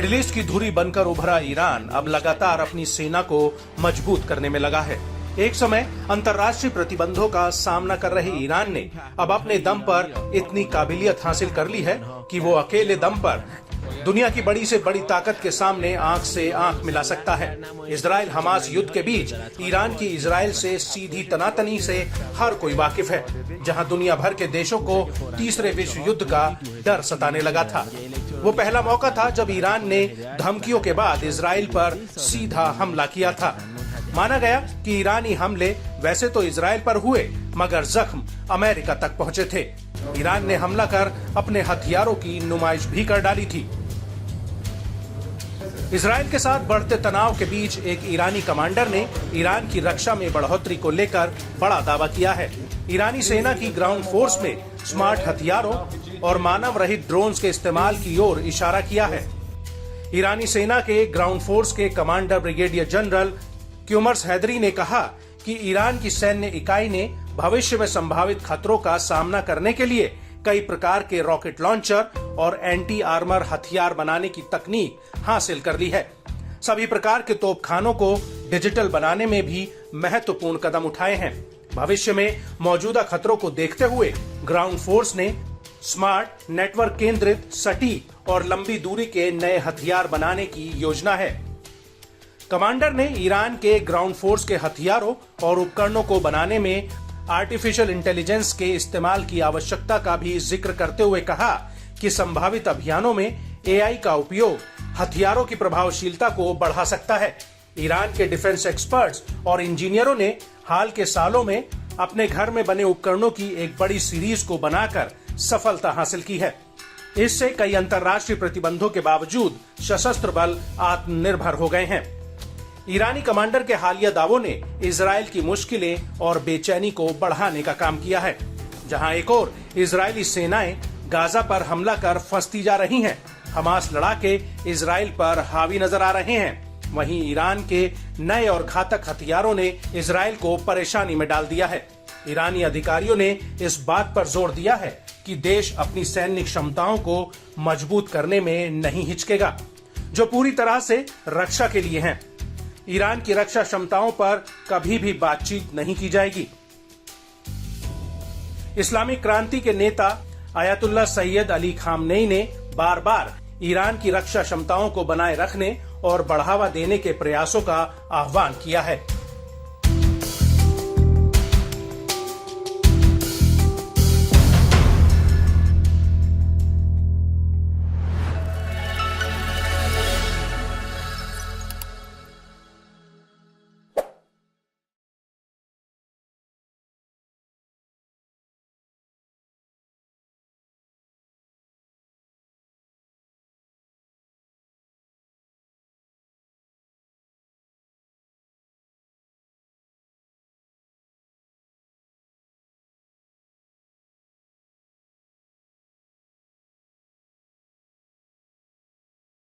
Middle east की धुरी बनकर उभरा ईरान अब लगातार अपनी सेना को मजबूत करने में लगा है। एक समय अंतर्राष्ट्रीय प्रतिबंधों का सामना कर रहे ईरान ने अब अपने दम पर इतनी काबिलियत हासिल कर ली है कि वो अकेले दम पर दुनिया की बड़ी से बड़ी ताकत के सामने आंख से आंख मिला सकता है। इजराइल हमास युद्ध के बीच ईरान की इजराइल से सीधी तनातनी से हर कोई वाकिफ है, जहां दुनिया भर के देशों को तीसरे विश्व युद्ध का डर सताने लगा था। वो पहला मौका था जब ईरान ने धमकियों के बाद इजराइल पर सीधा हमला किया था। माना गया कि ईरानी हमले वैसे तो इजराइल पर हुए, मगर जख्म अमेरिका तक पहुंचे थे। ईरान ने हमला कर अपने हथियारों की नुमाइश भी कर डाली थी। इजराइल के साथ बढ़ते तनाव के बीच एक ईरानी कमांडर ने ईरान की रक्षा में बढ़ोतरी को लेकर बड़ा दावा किया है। ईरानी सेना की ग्राउंड फोर्स में स्मार्ट हथियारों और मानव रहित ड्रोन्स के इस्तेमाल की ओर इशारा किया है। ईरानी सेना के ग्राउंड फोर्स के commander brigadier general Kioumars Heydari ने कहा कि ईरान की सैन्य इकाई ने भविष्य में संभावित खतरों का सामना करने के लिए कई प्रकार के रॉकेट लॉन्चर और एंटी आर्मर हथियार बनाने की तकनीक हासिल कर ली है। सभी प्रकार के तोपखानों को डिजिटल बनाने में भी महत्वपूर्ण कदम उठाए हैं। भविष्य में मौजूदा खतरों को देखते हुए ग्राउंड फोर्स ने स्मार्ट, नेटवर्क केंद्रित, सटीक और लंबी दूरी के नए हथियार बनाने की योजना है। कमांडर ने ईरान के ग्राउंड फोर्स के हथियारों और उपकरणों को बनाने में आर्टिफिशियल इंटेलिजेंस के इस्तेमाल की आवश्यकता का भी जिक्र करते हुए कहा कि संभावित अभियानों में एआई का उपयोग हथियारों की प्रभावशीलता को बढ़ा सकता है। ईरान के डिफेंस एक्सपर्ट्स और इंजीनियरों ने हाल के सालों में अपने घर में बने उपकरणों की एक बड़ी सीरीज को बनाकर सफलता हासिल की है। इससे कई अंतर्राष्ट्रीय प्रतिबंधों के बावजूद सशस्त्र बल आत्मनिर्भर हो गए हैं। ईरानी कमांडर के हालिया दावों ने इजराइल की मुश्किलें और बेचैनी को बढ़ाने का काम किया है। जहां एक और इजरायली सेनाएं गाजा पर हमला कर फंसती जा रही हैं, हमास लड़ाके इजराइल पर हावी नजर आ रहे हैं, वहीं ईरान के नए और घातक हथियारों ने इजराइल को परेशानी में डाल दिया है। ईरानी अधिकारियों ने इस बात पर जोर दिया है कि देश अपनी सैन्य क्षमताओं को मजबूत करने में नहीं हिचकेगा, जो पूरी तरह से रक्षा के लिए हैं। ईरान की रक्षा क्षमताओं पर कभी भी बातचीत नहीं की जाएगी। इस्लामिक क्रांति के नेता आयतुल्लाह सैयद अली खामनेई ने बार बार ईरान की रक्षा क्षमताओं को बनाए रखने और बढ़ावा देने के प्रयासों का आह्वान किया है।